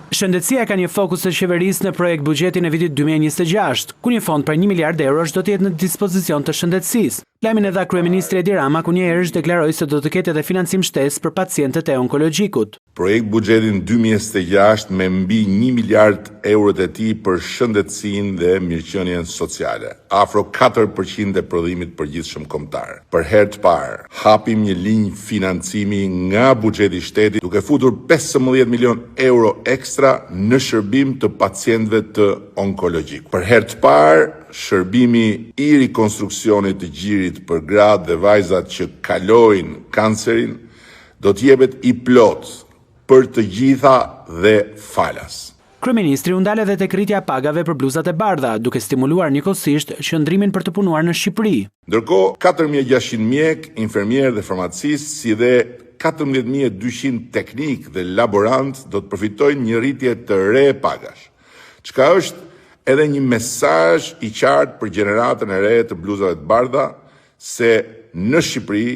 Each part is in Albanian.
Shëndetësia ka një fokus të qeverisë në projekt buxhetin e vitit 2026, ku një fond për 1 miliard eurosh do të jetë në dispozicion të shëndetësisë. Lajmin e dha kryeministri Edi Rama, ku njëherësh deklaroi se do të ketë edhe financim shtesë për pacientët e onkologjikut. Projekt buxhetin 2026 me mbi 1 miliard eurot e tij për shëndetësinë dhe mirëqenien sociale, afro 4% e prodhimit përgjithshëm kombëtar. Për herë të parë, hapim një linjë financimi nga buxheti i shtetit, duke futur 15 milion euro ekstra në shërbim të pacientëve të onkologjik. Për herë të parë, shërbimi i rikonstruksionit të gjirit për gratë dhe vajzat që kalojnë kancerin do të jepet i plot për të gjitha dhe falas. Kryeministri u ndal edhe tek rritja e pagave për bluzat e bardha, duke stimuluar njëkohësisht qëndrimin për të punuar në Shqipëri. Ndërkohë, 4600 mjek, infermierë dhe farmacistë, si dhe 14200 teknik dhe laborant do të përfitojnë një rritje të re pagash, çka është edhe një mesazh i qartë për gjeneratën e re të bluzave të bardha se në Shqipëri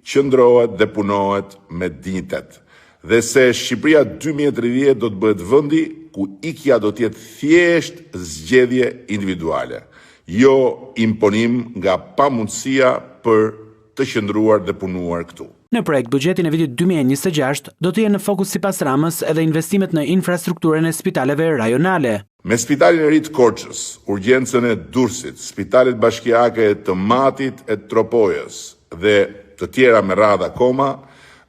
qëndrohet dhe punohet me dinjitet, dhe se Shqipëria 2030 do të bëhet vendi ku ikja do të jetë thjesht zgjedhje individuale, jo imponim nga pamundësia për të qëndruar dhe punuar këtu. Në projekt buxhetin e vitit 2026 do të jenë në fokus sipas Ramës edhe investimet në infrastrukturën e spitaleve rajonale. Me spitalin e ri të Korçës, urgjencën e Durrësit, spitalet bashkiake të Matit e Tropojës dhe të tjera me radhë akoma,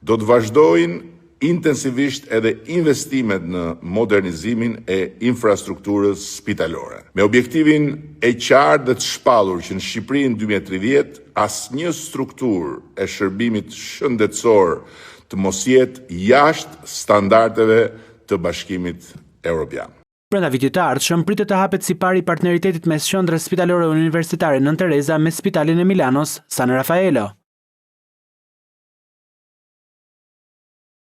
do të vazhdojnë intensivisht edhe investimet në modernizimin e infrastrukturës spitalore. Me objektivin e qartë dhe të shpallur që në Shqipëri në 2030 asnjë strukturë e shërbimit shëndetësor të mos jetë jashtë standardeve të Bashkimit Evropian. Brenda vitit të ardhshëm pritet të hapet sipari partneritetit mes qendrës spitalore universitare Nën Tereza me Spitalin e Milanos San Raffaello.